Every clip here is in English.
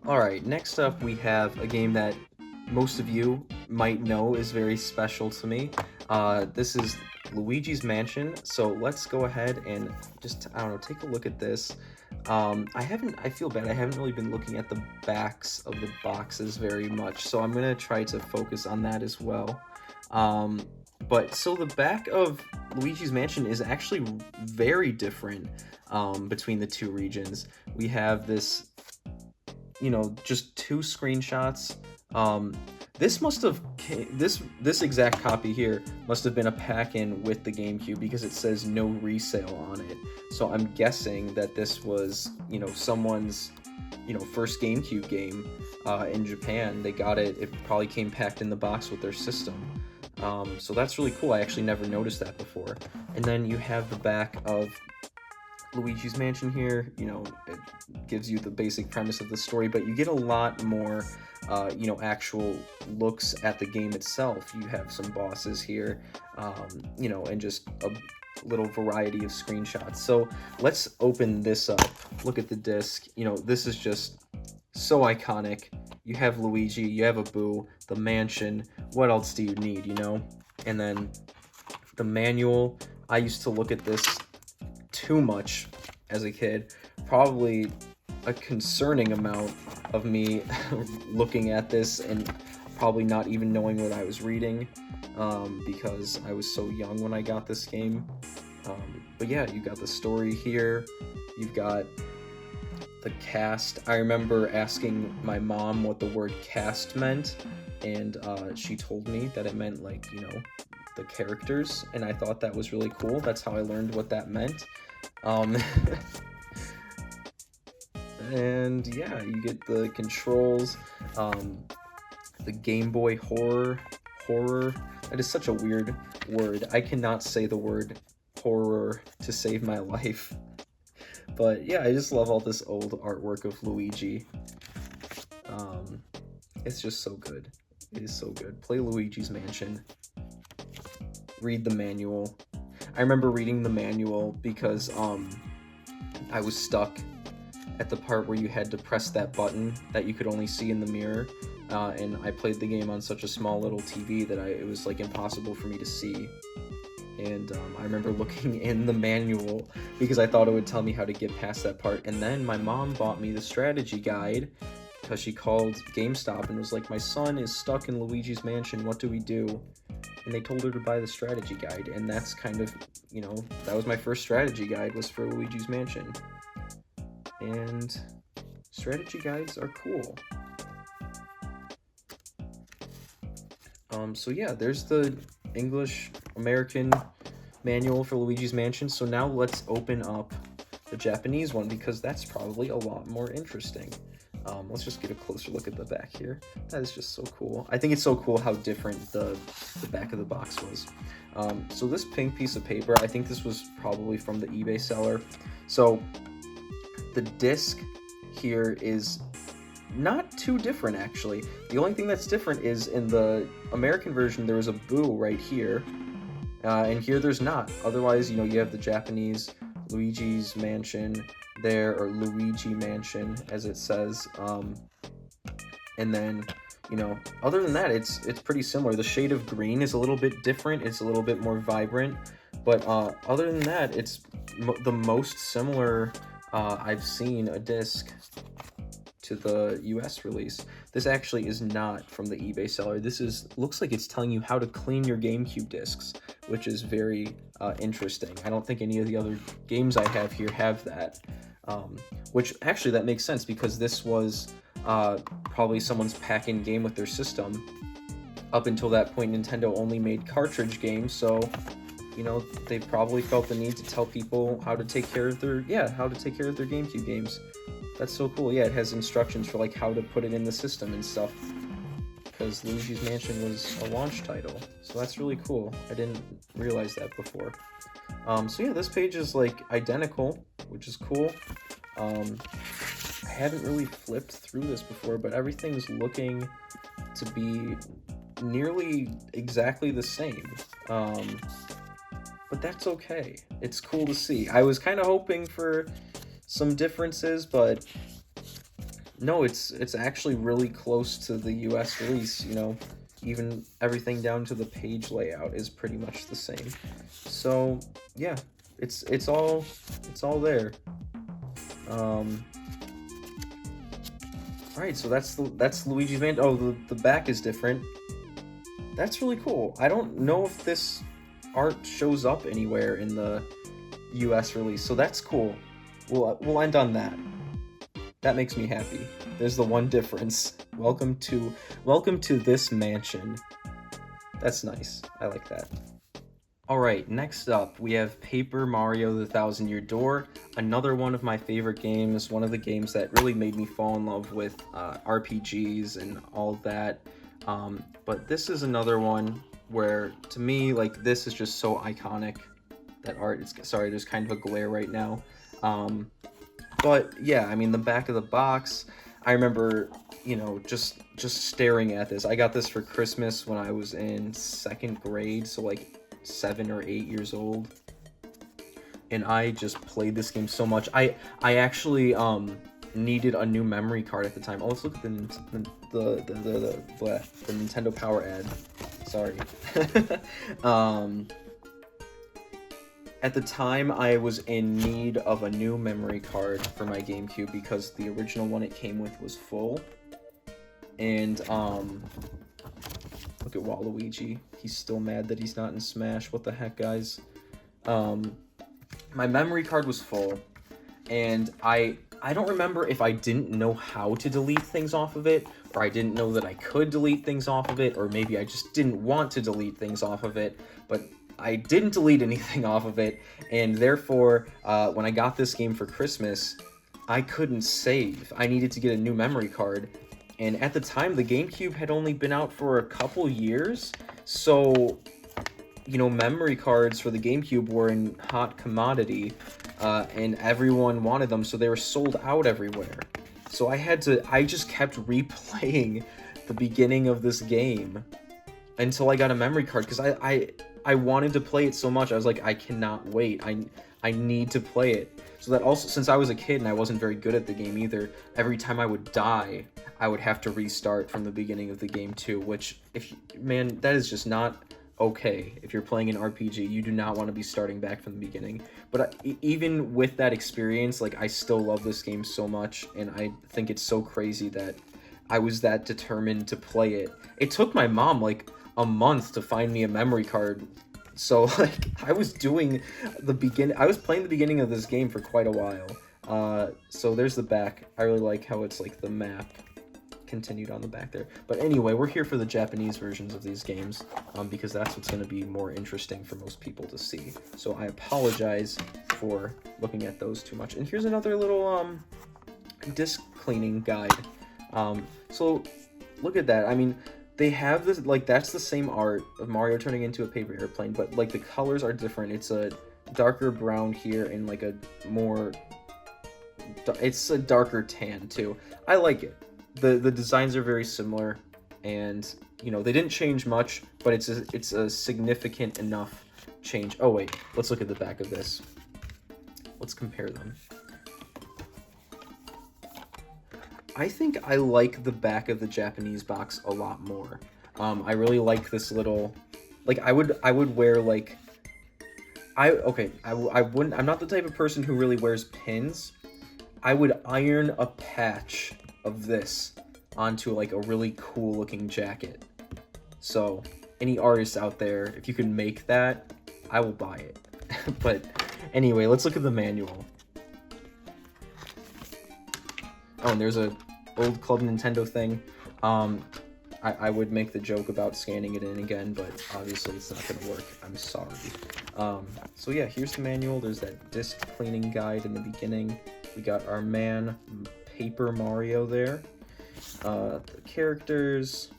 Alright, next up we have a game that most of you might know is very special to me. This is Luigi's Mansion, so let's go ahead and just, I don't know, take a look at this. I feel bad, I haven't really been looking at the backs of the boxes very much, so I'm gonna try to focus on that as well. Um, but so the back of Luigi's Mansion is actually very different between the two regions. We have this, just two screenshots. Um, this must have this exact copy here must have been a pack-in with the GameCube because it says no resale on it. So I'm guessing that this was, someone's, first GameCube game in Japan. They got it. It probably came packed in the box with their system. So that's really cool. I actually never noticed that before. And then you have the back of Luigi's Mansion here. It gives you the basic premise of the story, but you get a lot more, actual looks at the game itself. You have some bosses here, and just a little variety of screenshots. So let's open this up. Look at the disc. This is just so iconic. You have Luigi, you have a Boo, the mansion. What else do you need, And then the manual. I used to look at this too much as a kid. Probably a concerning amount of me looking at this and probably not even knowing what I was reading, because I was so young when I got this game. But yeah, you got the story here. You've got the cast. I remember asking my mom what the word cast meant, and she told me that it meant, like, the characters, and I thought that was really cool. That's how I learned what that meant. And yeah, you get the controls, the Game Boy horror. That is such a weird word. I cannot say the word horror to save my life. But yeah, I just love all this old artwork of Luigi. It's just so good. It is so good. Play Luigi's Mansion. Read the manual. I remember reading the manual because I was stuck at the part where you had to press that button that you could only see in the mirror, and I played the game on such a small little TV that it was like impossible for me to see. And I remember looking in the manual because I thought it would tell me how to get past that part. And then my mom bought me the strategy guide because she called GameStop and was like, "My son is stuck in Luigi's Mansion, what do we do?" And they told her to buy the strategy guide, and that's kind of, that was my first strategy guide, was for Luigi's Mansion. And strategy guides are cool. So yeah, there's the English American manual for Luigi's Mansion. So now let's open up the Japanese one because that's probably a lot more interesting. Let's just get a closer look at the back here. That is just so cool. I think it's so cool how different the back of the box was. So this pink piece of paper, I think this was probably from the eBay seller. So the disc here is not too different, actually. The only thing that's different is in the American version, there was a Boo right here, and here there's not. Otherwise, you have the Japanese Luigi's Mansion there, or Luigi Mansion, as it says. And then, other than that, it's pretty similar. The shade of green is a little bit different. It's a little bit more vibrant. But other than that, it's the most similar I've seen a disc to the US release. This actually is not from the eBay seller. This looks like it's telling you how to clean your GameCube discs, which is very interesting. I don't think any of the other games I have here have that. Which actually that makes sense because this was probably someone's pack-in game with their system. Up until that point, Nintendo only made cartridge games, so they probably felt the need to tell people how to take care of their GameCube games. That's so cool. Yeah, it has instructions for like how to put it in the system and stuff, because Luigi's Mansion was a launch title. So that's really cool. I didn't realize that before. So yeah, this page is like identical, which is cool. I hadn't really flipped through this before, but everything's looking to be nearly exactly the same. But that's okay. It's cool to see. I was kind of hoping for some differences, but No, it's actually really close to the US release, you know. Even everything down to the page layout is pretty much the same. So, yeah, it's all there. Um all right, so that's Luigi's Mansion. Oh, the back is different. That's really cool. I don't know if this art shows up anywhere in the US release, so that's cool. We'll end on that. That makes me happy. There's the one difference. Welcome to this mansion. That's nice. I like that. Alright, next up, we have Paper Mario the Thousand Year Door, another one of my favorite games, one of the games that really made me fall in love with RPGs and all that. But this is another one where, to me, like, this is just so iconic. That art, sorry, there's kind of a glare right now. But yeah, I mean, the back of the box, I remember, you know, just staring at this. I got this for Christmas when I was in 2nd grade, so like 7 or 8 years old. And I just played this game so much. I actually needed a new memory card at the time. Oh, let's look at the Nintendo Power ad. Sorry. At the time, I was in need of a new memory card for my GameCube because the original one it came with was full. And, look at Waluigi. He's still mad that he's not in Smash. What the heck, guys? My memory card was full, and I don't remember if I didn't know how to delete things off of it, or I didn't know that I could delete things off of it, or maybe I just didn't want to delete things off of it, but I didn't delete anything off of it, and therefore, when I got this game for Christmas, I couldn't save. I needed to get a new memory card, and at the time, the GameCube had only been out for a couple years, so, you know, memory cards for the GameCube were in hot commodity, and everyone wanted them, so they were sold out everywhere. So I just kept replaying the beginning of this game until I got a memory card, because I wanted to play it so much. I was like, I cannot wait. I need to play it. So that also, since I was a kid and I wasn't very good at the game either, every time I would die, I would have to restart from the beginning of the game too, which, man, that is just not okay. If you're playing an RPG, you do not want to be starting back from the beginning. But even with that experience, like, I still love this game so much, and I think it's so crazy that I was that determined to play it. It took my mom, like, a month to find me a memory card. So, like, I was playing the beginning of this game for quite a while. So there's the back. I really like how it's, like, the map continued on the back there. But anyway, we're here for the Japanese versions of these games, because that's what's going to be more interesting for most people to see. So I apologize for looking at those too much. And here's another little, disc cleaning guide. So look at that. I mean, they have this, like, that's the same art of Mario turning into a paper airplane, but, like, the colors are different. It's a darker brown here and, like, it's a darker tan too. I like it. The designs are very similar, and, you know, they didn't change much, but it's a significant enough change. Oh wait, let's look at the back of this. Let's compare them. I think I like the back of the Japanese box a lot more. I really like this little, like, I would wear, like, I wouldn't, I'm not the type of person who really wears pins. I would iron a patch of this onto, like, a really cool looking jacket. So any artists out there, if you can make that, I will buy it. But anyway, let's look at the manual. Oh, and there's a old Club Nintendo thing. I would make the joke about scanning it in again, but obviously it's not gonna work. I'm sorry. So yeah, here's the manual. There's that disc cleaning guide in the beginning. We got our man Paper Mario there. The characters.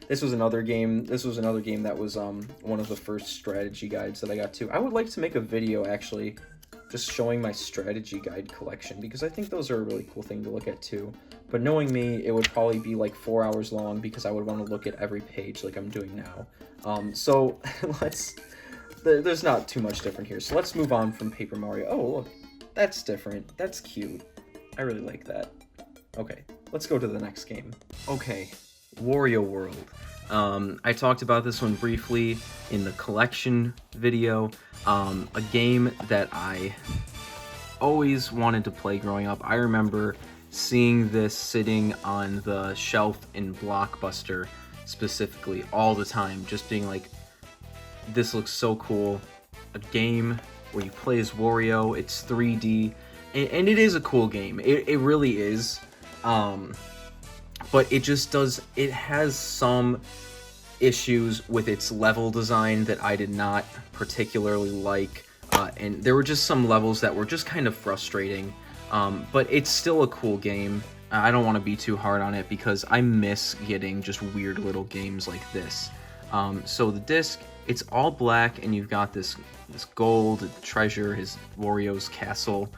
This was another game that was one of the first strategy guides that I got to. I would like to make a video actually just showing my strategy guide collection, because I think those are a really cool thing to look at too. But knowing me, it would probably be like 4 hours long, because I would want to look at every page like I'm doing now. So there's not too much different here. So let's move on from Paper Mario. Oh, look, that's different. That's cute. I really like that. Okay, let's go to the next game. Okay, Wario World. I talked about this one briefly in the collection video. A game that I always wanted to play growing up. I remember seeing this sitting on the shelf in Blockbuster specifically all the time, just being like, this looks so cool. A game where you play as Wario, it's 3D, and it is a cool game. It really is. But it has some issues with its level design that I did not particularly like. And there were just some levels that were just kind of frustrating, but it's still a cool game. I don't want to be too hard on it because I miss getting just weird little games like this. So the disc, it's all black, and you've got this gold treasure, his Wario's castle.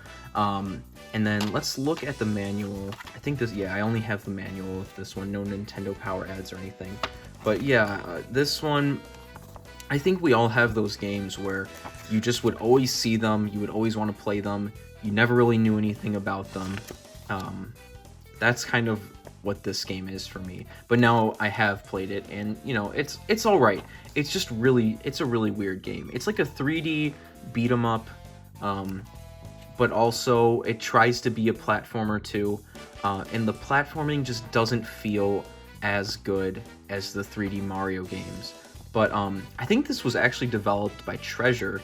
And then let's look at the manual. I think this, yeah, I only have the manual with this one, no Nintendo Power ads or anything. But yeah, this one, I think we all have those games where you just would always see them, you would always want to play them, you never really knew anything about them. That's kind of what this game is for me. But now I have played it, and you know, it's all right. It's just really, it's a really weird game. It's like a 3D beat 'em up, but also it tries to be a platformer too, and the platforming just doesn't feel as good as the 3D Mario games. But I think this was actually developed by Treasure,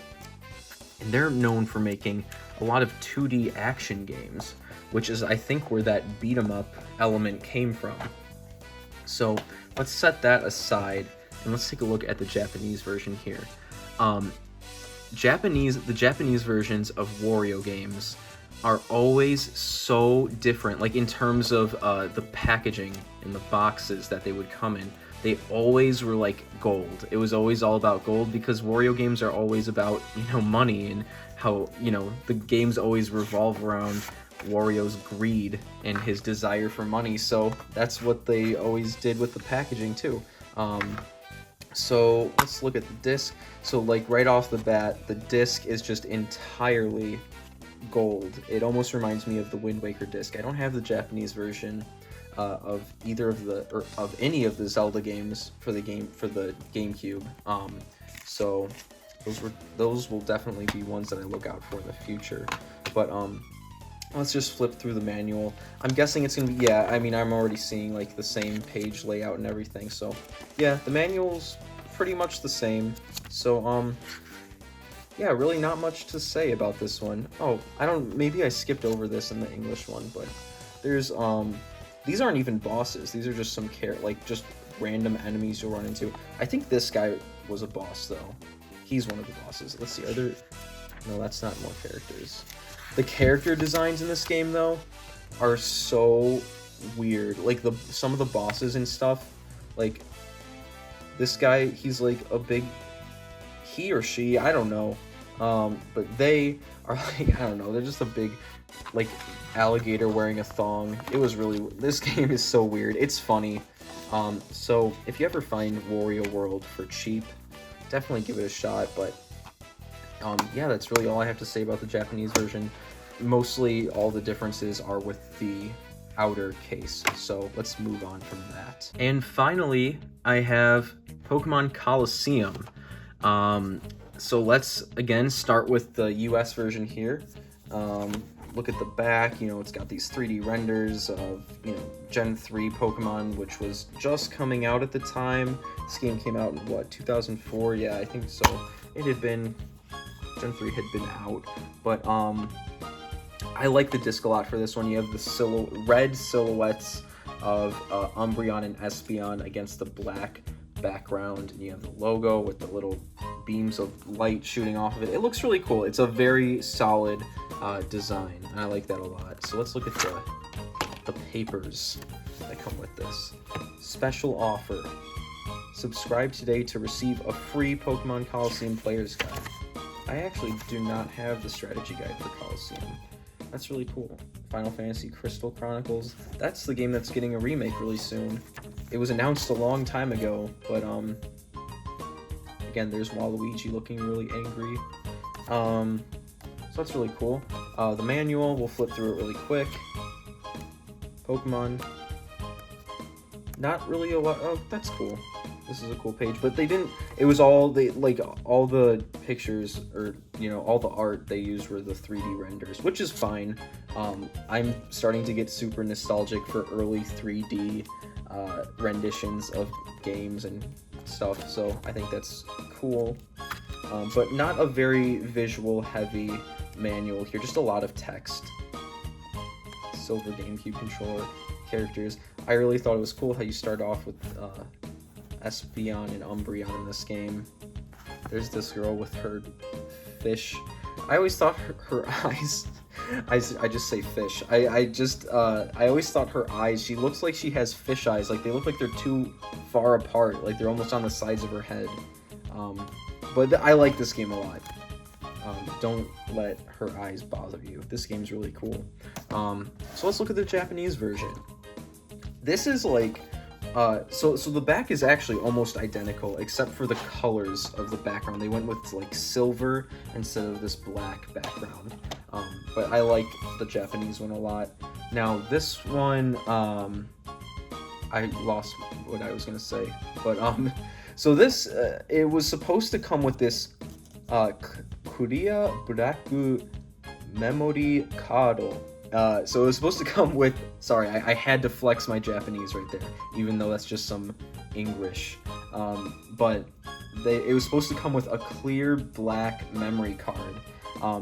and they're known for making a lot of 2D action games, which is, I think, where that beat 'em up element came from. So let's set that aside, and let's take a look at the Japanese version here. The Japanese versions of Wario games are always so different, like in terms of the packaging and the boxes that they would come in. They always were like gold. It was always all about gold because Wario games are always about, you know, money, and how, you know, the games always revolve around Wario's greed and his desire for money. So that's what they always did with the packaging too. So let's look at the disc. So like right off the bat, the disc is just entirely gold. It almost reminds me of the Wind Waker disc. I don't have the Japanese version of either of the, or of any of the Zelda games for the GameCube. So those will definitely be ones that I look out for in the future. But let's just flip through the manual. I'm guessing it's gonna be, yeah, I mean, I'm already seeing like the same page layout and everything. So yeah, the manual's pretty much the same. So yeah, really not much to say about this one. Oh, maybe I skipped over this in the English one, but there's these aren't even bosses. These are just some just random enemies you'll run into. I think this guy was a boss though. He's one of the bosses. Let's see, no, that's not more characters. The character designs in this game though are so weird. Like some of the bosses and stuff, like this guy, he's like a big, he or she, I don't know. But they are like, I don't know, they're just a big like alligator wearing a thong. This game is so weird. It's funny. So if you ever find Wario World for cheap, definitely give it a shot. But yeah, that's really all I have to say about the Japanese version. Mostly all the differences are with the outer case. So let's move on from that. And finally, I have Pokemon Colosseum. So let's again start with the US version here. Look at the back, you know, it's got these 3D renders of, you know, Gen 3 Pokemon, which was just coming out at the time. This game came out in, what, 2004? Yeah, I think so. Gen 3 had been out. But, I like the disc a lot for this one. You have the red silhouettes of Umbreon and Espeon against the black background, and you have the logo with the little beams of light shooting off of it. It looks really cool. It's a very solid design, and I like that a lot. So let's look at the papers that come with this. Special offer. Subscribe today to receive a free Pokemon Colosseum Player's Guide. I actually do not have the strategy guide for Colosseum. That's really cool. Final Fantasy Crystal Chronicles. That's the game that's getting a remake really soon. It was announced a long time ago, but again, there's Waluigi looking really angry. So that's really cool. The manual, we'll flip through it really quick. Pokemon. Not really a lot. Oh, that's cool. This is a cool page, but they didn't. It was all all the pictures, or all the art they used were the 3D renders, which is fine. I'm starting to get super nostalgic for early 3D renditions of games and stuff, so I think that's cool. But not a very visual heavy manual here, just a lot of text. Silver GameCube controller, characters. I really thought it was cool how you start off with Espeon and Umbreon in this game. There's this girl with her fish. I always thought her eyes. I just say fish. I always thought her eyes. She looks like she has fish eyes. Like they look like they're too far apart. Like they're almost on the sides of her head. But I like this game a lot. Don't let her eyes bother you. This game's really cool. So let's look at the Japanese version. This is like, so the back is actually almost identical, except for the colors of the background. They went with like silver instead of this black background. But I like the Japanese one a lot. Now this one, I lost what I was gonna say, but so this it was supposed to come with this Korea Buraku Memory Card. So it was supposed to come with, sorry, I had to flex my Japanese right there, even though that's just some English. But it was supposed to come with a clear black memory card,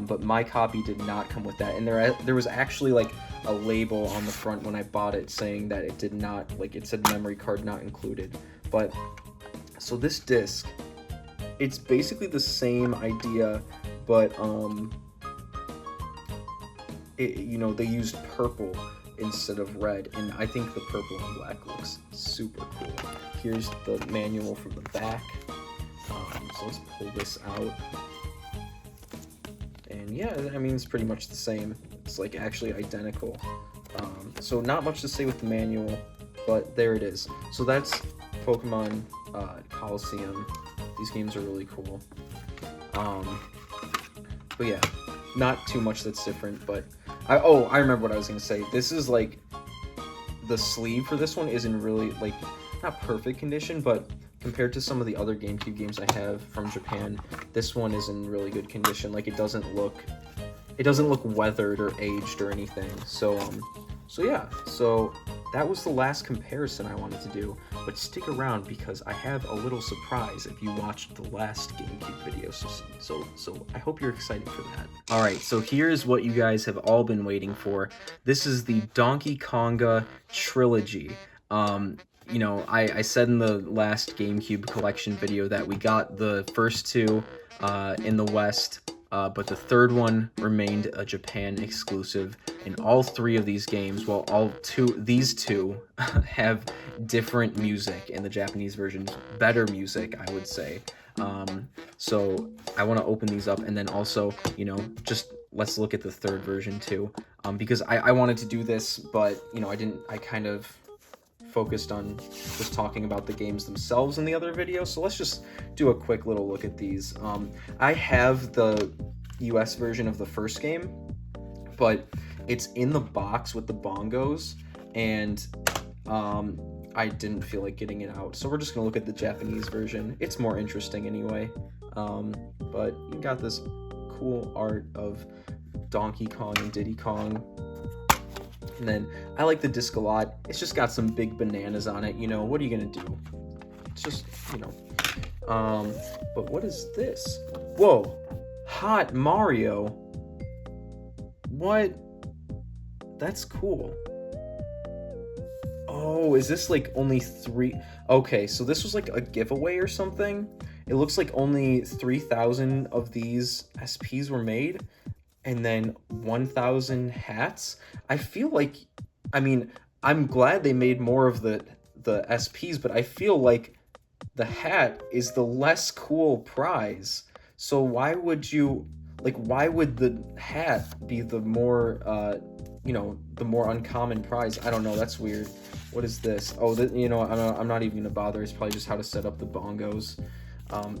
but my copy did not come with that. And there was actually like a label on the front when I bought it saying that it did not, like it said memory card not included. But, so this disc, it's basically the same idea, but they used purple instead of red, and I think the purple and black looks super cool. Here's the manual from the back. So let's pull this out. And yeah, I mean, it's pretty much the same. It's like actually identical. So not much to say with the manual, but there it is. So that's Pokemon Colosseum. These games are really cool. But yeah, not too much that's different, but I remember what I was gonna say. This is like, the sleeve for this one is in really, like, not perfect condition, but compared to some of the other GameCube games I have from Japan, this one is in really good condition. Like, it doesn't look weathered or aged or anything. So yeah, so that was the last comparison I wanted to do, but stick around because I have a little surprise if you watched the last GameCube video, so I hope you're excited for that. Alright, so here's what you guys have all been waiting for. This is the Donkey Konga trilogy. I said in the last GameCube collection video that we got the first two in the West, but the third one remained a Japan exclusive. In all three of these games, well, these two have different music in the Japanese version, better music, I would say. So I want to open these up, and then also, just let's look at the third version too, because I wanted to do this, but I kind of focused on just talking about the games themselves in the other video, so let's just do a quick little look at these. I have the US version of the first game, but it's in the box with the bongos, and I didn't feel like getting it out, so we're just gonna look at the Japanese version. It's more interesting anyway, but you got this cool art of Donkey Kong and Diddy Kong. And then I like the disc a lot. It's just got some big bananas on it. What are you gonna do? It's just, but what is this? Whoa, Hot Mario. What? That's cool. Oh, is this like only 3? Okay, so this was like a giveaway or something. It looks like only 3,000 of these SPs were made, and then 1,000 hats. I feel like, I'm glad they made more of the SPs, but I feel like the hat is the less cool prize. So why would the hat be the more, the more uncommon prize? I don't know, that's weird. What is this? Oh, I'm not even gonna bother. It's probably just how to set up the bongos.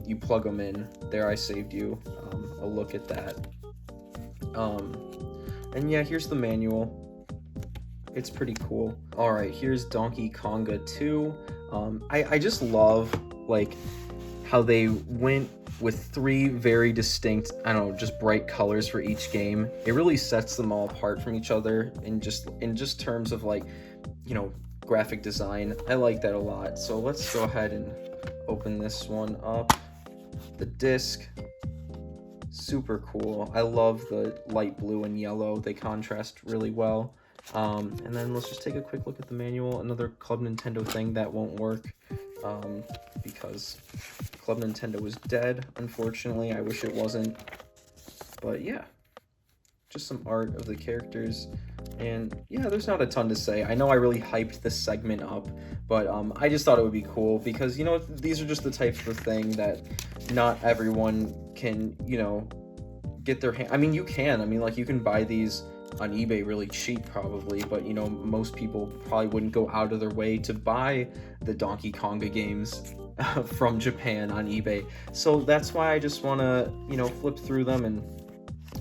You plug them in. There, I saved you a look at that. And yeah, here's the manual. It's pretty cool. All right, here's Donkey Konga 2. I just love like how they went with 3 very distinct, I don't know, just bright colors for each game. It really sets them all apart from each other in just terms of like, you know, graphic design. I like that a lot. So let's go ahead and open this one up. The disc, super cool. I love the light blue and yellow. They contrast really well. And then let's just take a quick look at the manual. Another Club Nintendo thing that won't work because Club Nintendo was dead, unfortunately. I wish it wasn't. But yeah, just some art of the characters. And yeah, there's not a ton to say. I know I really hyped this segment up, but I just thought it would be cool because, you know, these are just the types of thing that not everyone can, you know, get their hand. I mean, you can. I mean, like, you can buy these on eBay really cheap probably, but you know, most people probably wouldn't go out of their way to buy the Donkey Konga games from Japan on eBay. So that's why I just want to, you know, flip through them and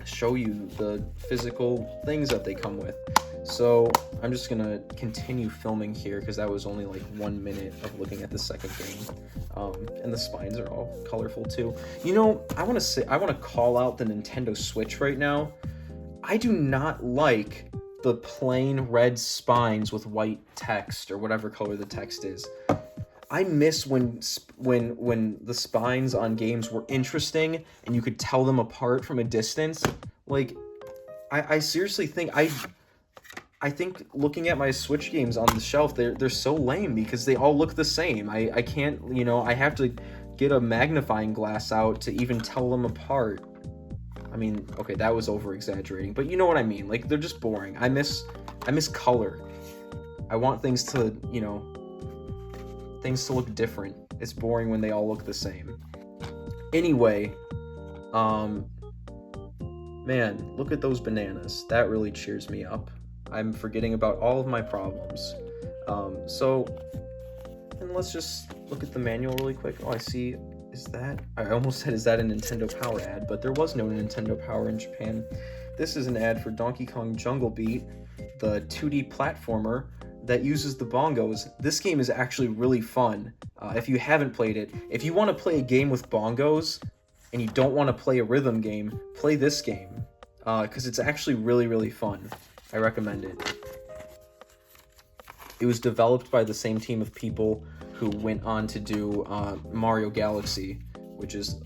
show you the physical things that they come with. So I'm just gonna continue filming here because that was only like 1 minute of looking at the second game. And the spines are all colorful too. You know, I want to call out the Nintendo Switch right now. I do not like the plain red spines with white text or whatever color the text is. I miss when the spines on games were interesting and you could tell them apart from a distance. Like, I seriously think I think looking at my Switch games on the shelf, they're so lame because they all look the same. I can't, you know, I have to get a magnifying glass out to even tell them apart. I mean, okay, that was over-exaggerating, but you know what I mean. Like, they're just boring. I miss color. I want things to, you know, things to look different. It's boring when they all look the same. Anyway, man, look at those bananas. That really cheers me up. I'm forgetting about all of my problems. And let's just look at the manual really quick. Oh, I see. I almost said, is that a Nintendo Power ad? But there was no Nintendo Power in Japan. This is an ad for Donkey Kong Jungle Beat, the 2D platformer that uses the bongos. This game is actually really fun. If you haven't played it, if you want to play a game with bongos and you don't want to play a rhythm game, play this game because it's actually really, really fun. I recommend it. It was developed by the same team of people who went on to do Mario Galaxy, which is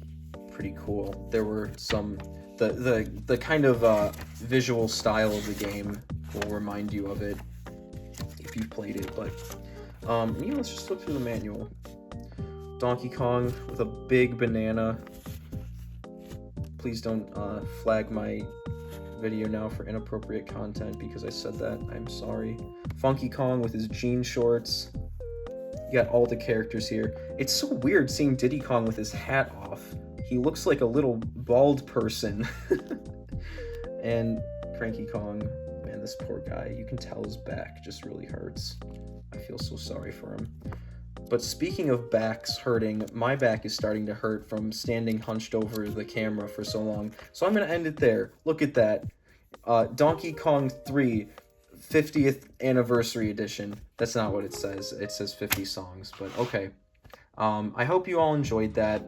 pretty cool. There were some the kind of visual style of the game will remind you of it if you've played it. But yeah, let's just look through the manual. Donkey Kong with a big banana. Please don't flag my video now for inappropriate content because I said that. I'm sorry. Funky Kong with his jean shorts. You got all the characters here. It's so weird seeing Diddy Kong with his hat off. He looks like a little bald person. And Cranky Kong, man, this poor guy. You can tell his back just really hurts. I feel so sorry for him. But speaking of backs hurting, my back is starting to hurt from standing hunched over the camera for so long. So I'm going to end it there. Look at that. Donkey Kong 3 50th Anniversary Edition. That's not what it says. It says 50 songs, but okay. I hope you all enjoyed that.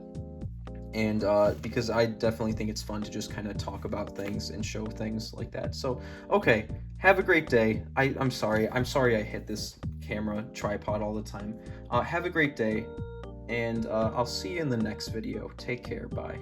And because I definitely think it's fun to just kind of talk about things and show things like that. So, okay. Have a great day. I'm sorry. I'm sorry I hit this camera tripod all the time. Have a great day, and I'll see you in the next video. Take care. Bye.